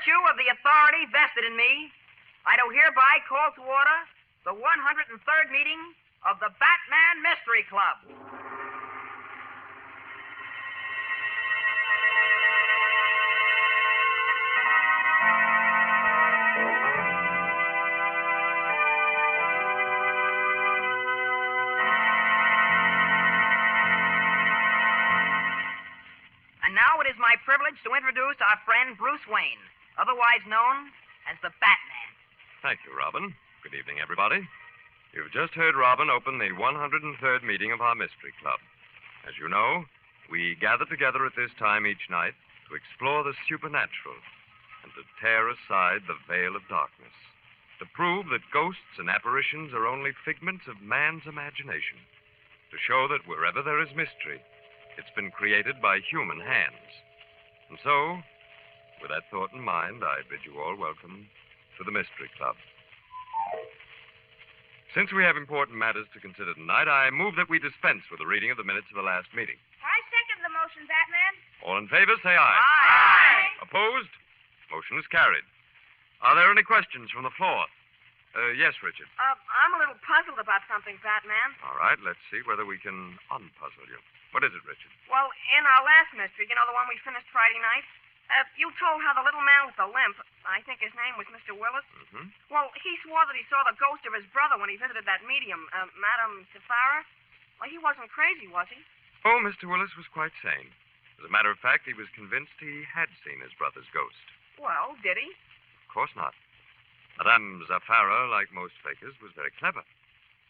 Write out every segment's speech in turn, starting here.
virtue of the authority vested in me, I do hereby call to order the 103rd meeting of the Batman Mystery Club. And now it is my privilege to introduce our friend Bruce Wayne, otherwise known as the Batman. Thank you, Robin. Good evening, everybody. You've just heard Robin open the 103rd meeting of our Mystery Club. As you know, we gather together at this time each night to explore the supernatural and to tear aside the veil of darkness, to prove that ghosts and apparitions are only figments of man's imagination, to show that wherever there is mystery, it's been created by human hands. And so, with that thought in mind, I bid you all welcome to the Mystery Club. Since we have important matters to consider tonight, I move that we dispense with the reading of the minutes of the last meeting. I second the motion, Batman. All in favor, say aye. Aye. Opposed? Motion is carried. Are there any questions from the floor? Yes, Richard. I'm a little puzzled about something, Batman. All right, let's see whether we can unpuzzle you. What is it, Richard? Well, in our last mystery, you know, the one we finished Friday night, you told how the little man with the limp, I think his name was Mr. Willis. Mm-hmm. Well, he swore that he saw the ghost of his brother when he visited that medium, Madame Safara. Well, he wasn't crazy, was he? Oh, Mr. Willis was quite sane. As a matter of fact, he was convinced he had seen his brother's ghost. Well, did he? Of course not. Madame Zafara, like most fakers, was very clever.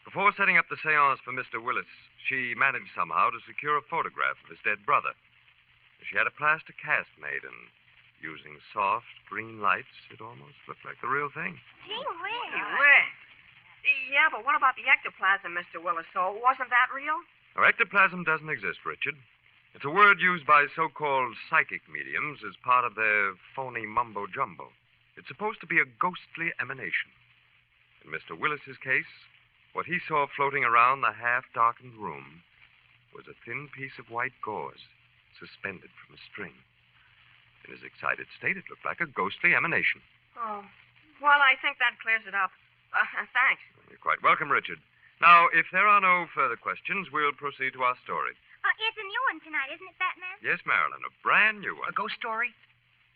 Before setting up the seance for Mr. Willis, she managed somehow to secure a photograph of his dead brother. She had a plaster cast made, and using soft green lights, it almost looked like the real thing. Gee whiz. Yeah, but what about the ectoplasm, Mr. Willis? So wasn't that real? Now, ectoplasm doesn't exist, Richard. It's a word used by so-called psychic mediums as part of their phony mumbo-jumbo. It's supposed to be a ghostly emanation. In Mr. Willis's case, what he saw floating around the half-darkened room was a thin piece of white gauze suspended from a string. In his excited state, it looked like a ghostly emanation. Oh, well, I think that clears it up. Thanks. You're quite welcome, Richard. Now, if there are no further questions, we'll proceed to our story. It's a new one tonight, isn't it, Batman? Yes, Marilyn, a brand new one. A ghost story?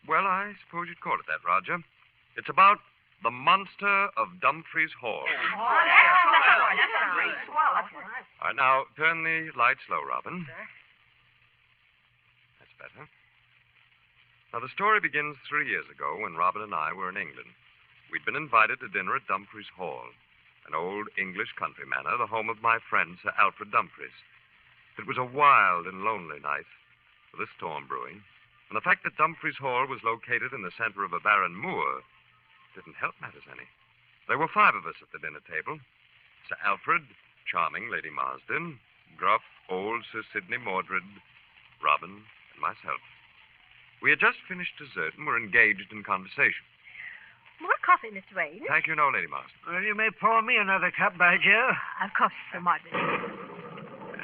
Well, I suppose you'd call it that, Roger. It's about the monster of Dumphrey's Hall. That's great. Swell. That's right. All right, now, turn the lights low, Robin. Sir? That's better. Now, the story begins 3 years ago when Robin and I were in England. We'd been invited to dinner at Dumphrey's Hall, an old English country manor, the home of my friend, Sir Alfred Dumfries. It was a wild and lonely night, with a storm brewing, and the fact that Dumphrey's Hall was located in the center of a barren moor didn't help matters any. There were 5 of us at the dinner table. Sir Alfred, charming Lady Marsden, gruff old Sir Sidney Mordred, Robin, and myself. We had just finished dessert and were engaged in conversation. More coffee, Mr. Wayne. Thank you, no, Lady Marsden. Well, you may pour me another cup, by Joe. Of course, Sir Mordred.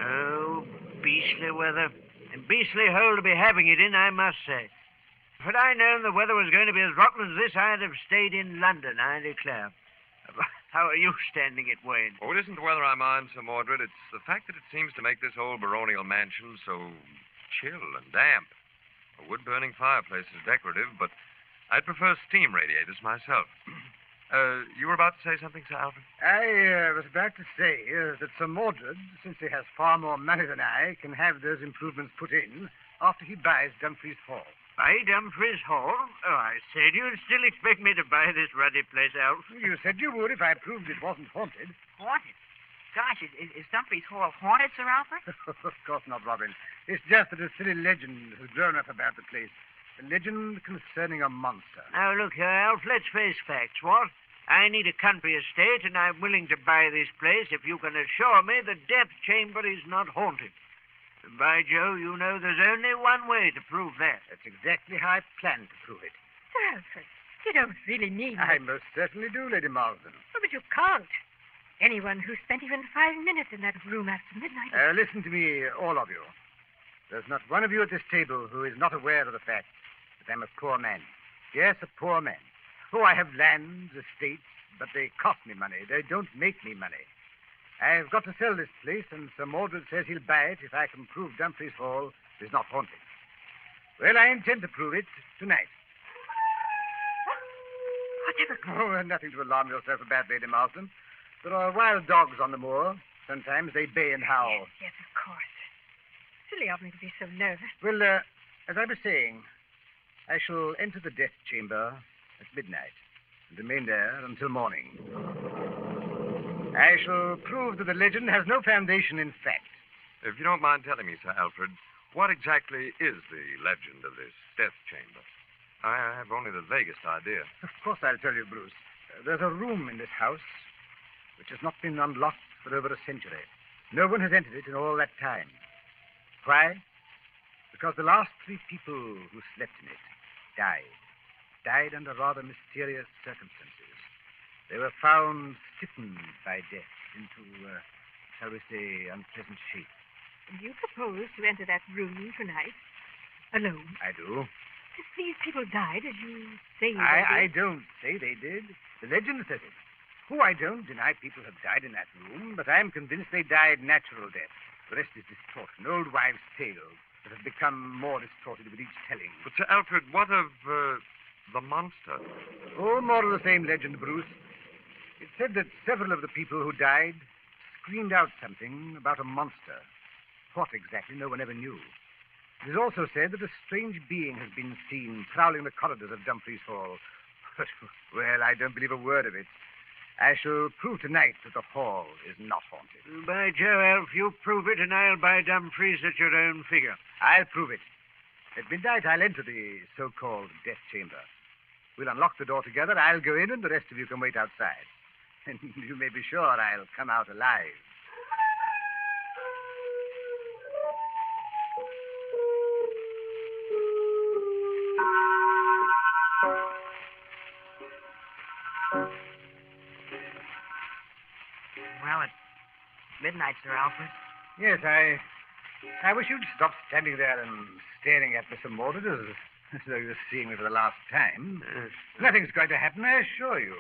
Oh, beastly weather. And beastly hole to be having it in, I must say. If I'd I known the weather was going to be as rotten as this, I'd have stayed in London, I declare. How are you standing it, Wayne? Oh, it isn't the weather I mind, Sir Mordred. It's the fact that it seems to make this old baronial mansion so chill and damp. A wood-burning fireplace is decorative, but I'd prefer steam radiators myself. You were about to say something, Sir Alfred? I was about to say that Sir Mordred, since he has far more money than I, can have those improvements put in after he buys Dumfries Hall. Buy Dumfries Hall? Oh, I said you'd still expect me to buy this ruddy place, Alf. You said you would if I proved it wasn't haunted. Haunted? Gosh, is Dumphrey's Hall haunted, Sir Alfred? Of course not, Robin. It's just that a silly legend has grown up about the place. A legend concerning a monster. Now, look here, Alf, let's face facts, what? I need a country estate, and I'm willing to buy this place if you can assure me the death chamber is not haunted. And by Joe, you know there's only one way to prove that. That's exactly how I plan to prove it. Sir Alfred, you don't really need I me. most certainly do, Lady Marsden. Oh, but you can't. Anyone who spent even 5 minutes in that room after midnight... Listen to me, all of you. There's not one of you at this table who is not aware of the fact that I'm a poor man. Yes, a poor man. Oh, I have lands, estates, but they cost me money. They don't make me money. I've got to sell this place, and Sir Mordred says he'll buy it if I can prove Dumfries Hall is not haunted. Well, I intend to prove it tonight. Whatever? Oh, nothing to alarm yourself about, Lady Marsden. There are wild dogs on the moor. Sometimes they bay and howl. Yes, of course. Silly of me to be so nervous. Well, as I was saying, I shall enter the death chamber at midnight and remain there until morning. I shall prove that the legend has no foundation in fact. If you don't mind telling me, Sir Alfred, what exactly is the legend of this death chamber? I have only the vaguest idea. Of course I'll tell you, Bruce. There's a room in this house which has not been unlocked for over a century. No one has entered it in all that time. Why? Because the last 3 people who slept in it died under rather mysterious circumstances. They were found stiffened by death into, shall we say, unpleasant shape. And you propose to enter that room tonight, alone? I do. If these people died, as you say they I did. don't say they did. The legend says it. Oh, I don't deny people have died in that room, but I'm convinced they died natural death. The rest is distortion, old wives' tales that have become more distorted with each telling. But, Sir Alfred, what of the monster? Oh, more of the same legend, Bruce. It said that several of the people who died screamed out something about a monster. What exactly, no one ever knew. It is also said that a strange being has been seen prowling the corridors of Dumfries Hall. But, well, I don't believe a word of it. I shall prove tonight that the hall is not haunted. By Joe, Alf, you prove it, and I'll buy Dumfries at your own figure. I'll prove it. At midnight, I'll enter the so-called death chamber. We'll unlock the door together. I'll go in, and the rest of you can wait outside. And you may be sure I'll come out alive. Well, it's midnight, Sir Alfred. Yes, I wish you'd stop standing there and staring at me, Sir Mordred, as though you were seeing me for the last time. Nothing's going to happen, I assure you.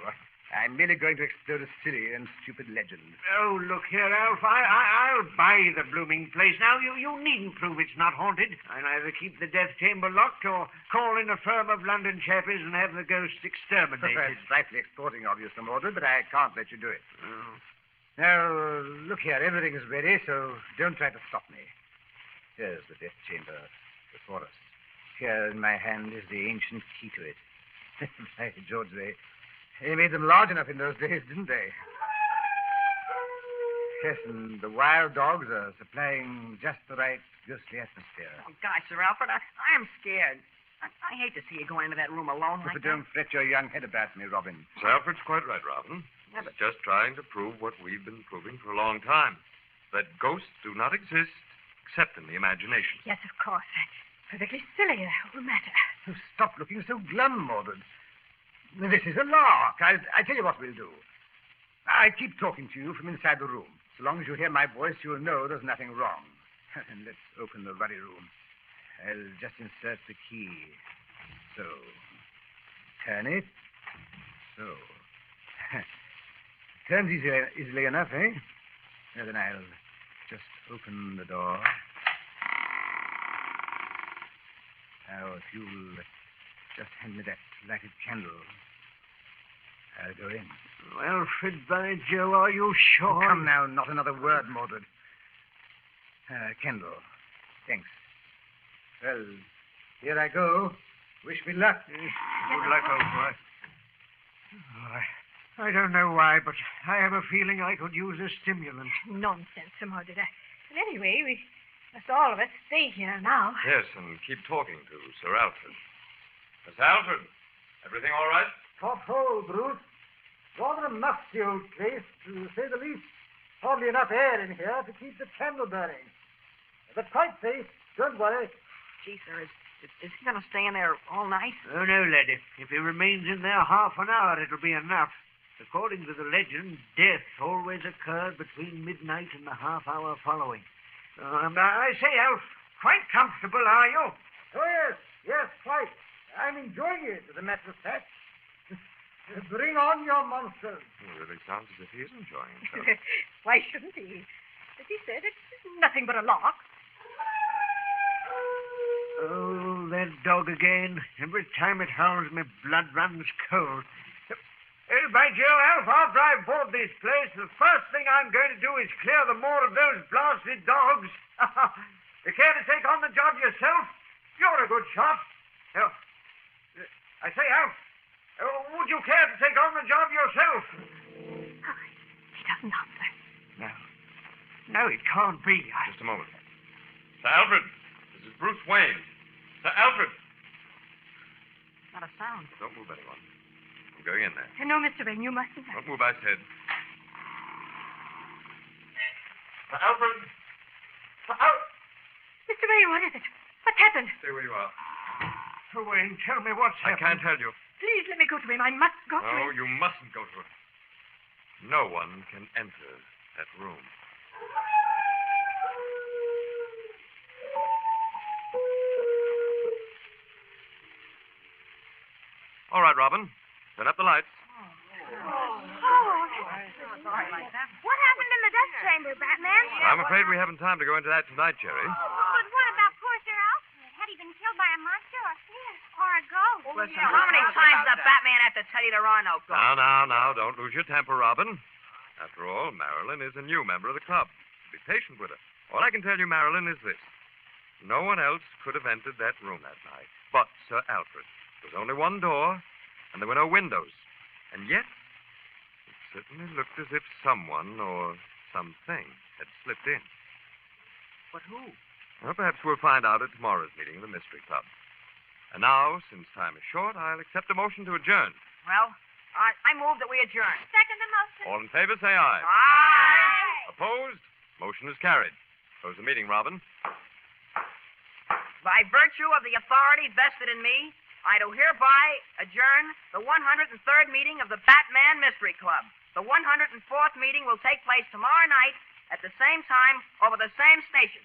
I'm merely going to explode a silly and stupid legend. Oh, look here, Alf. I'll buy the blooming place. Now, you needn't prove it's not haunted. I'll either keep the death chamber locked or call in a firm of London chappies and have the ghosts exterminated. It's frightfully exporting of you, Sir Mordred, but I can't let you do it. Oh. Now, look here, everything is ready, so don't try to stop me. Here's the death chamber before us. Here in my hand is the ancient key to it. By George, they made them large enough in those days, didn't they? Yes, and the wild dogs are supplying just the right ghostly atmosphere. Oh, gosh, Sir Alfred, I am scared. I hate to see you going into that room alone like But that. don't fret your young head about me, Robin. Sir Alfred's quite right, Robin. Yeah, but- He's just trying to prove what we've been proving for a long time. That ghosts do not exist except in the imagination. Yes, of course. Perfectly silly, the whole matter. So stop looking so glum, Mordred. This is a lark. I'll tell you what we'll do. I keep talking to you from inside the room. So long as you hear my voice, you'll know there's nothing wrong. And let's open the ruddy room. I'll just insert the key. So. Turn it. So. Turns easily enough, eh? Now then I'll just open the door. Now, if you'll just hand me that lighted candle, I'll go in. Alfred, by Joe, are you sure? Oh, come now, not another word, Mordred. Candle. Thanks. Well, here I go. Wish me luck. Good luck, old boy. Oh, I don't know why, but I have a feeling I could use a stimulant. Nonsense, Sir Mordred. But anyway, we must all of us stay here now. Yes, and keep talking to Sir Alfred. Sir Alfred, everything all right? Top hole, Bruce. Rather a musty old place, to say the least. Hardly enough air in here to keep the candle burning. But quite safe. Don't worry. Gee, sir, is he going to stay in there all night? Oh, no, laddie. If he remains in there half an hour, it'll be enough. According to the legend, death always occurred between midnight and the half-hour following. I say, Alf, quite comfortable, are you? Oh, yes. Yes, quite. I'm enjoying it, as a matter of fact. Bring on your monsters. It really sounds as if he is enjoying himself. Why shouldn't he? As he said, it's nothing but a lark. Oh, that dog again. Every time it howls, my blood runs cold. By Joe, Alf, after I've bought this place, the first thing I'm going to do is clear the moor of those blasted dogs. You care to take on the job yourself? You're a good shot. I say, Alf, would you care to take on the job yourself? Oh, he doesn't answer. No. No, it can't be. Just a moment. Sir Alfred, this is Bruce Wayne. Sir Alfred. Not a sound. Don't move anyone. I'm going in there. No, Mr. Wayne, you mustn't. Don't move, I said. Sir Alfred. Sir Alfred. Mr. Wayne, what is it? What's happened? Stay where you are. Sir Wayne, tell me what's I happened. can't tell you. Please let me go to him. I must go to No, him. you mustn't go to it. No one can enter that room. All right, Robin. Turn up the lights. What happened in the death chamber, Batman? I'm afraid we haven't time to go into that tonight, Jerry. But what about poor Sir Alfred? Had he been killed by a monster or a ghost? How many times does Batman have to tell you there are no ghosts? Now, don't lose your temper, Robin. After all, Marilyn is a new member of the club. Be patient with her. All I can tell you, Marilyn, is this. No one else could have entered that room that night but Sir Alfred. There was only one door, and there were no windows. And yet, it certainly looked as if someone or something had slipped in. But who? Well, perhaps we'll find out at tomorrow's meeting of the Mystery Club. And now, since time is short, I'll accept a motion to adjourn. Well, I move that we adjourn. Second the motion. All in favor, say aye. Aye. Opposed? Motion is carried. Close the meeting, Robin. By virtue of the authority vested in me, I do hereby adjourn the 103rd meeting of the Batman Mystery Club. The 104th meeting will take place tomorrow night at the same time over the same station.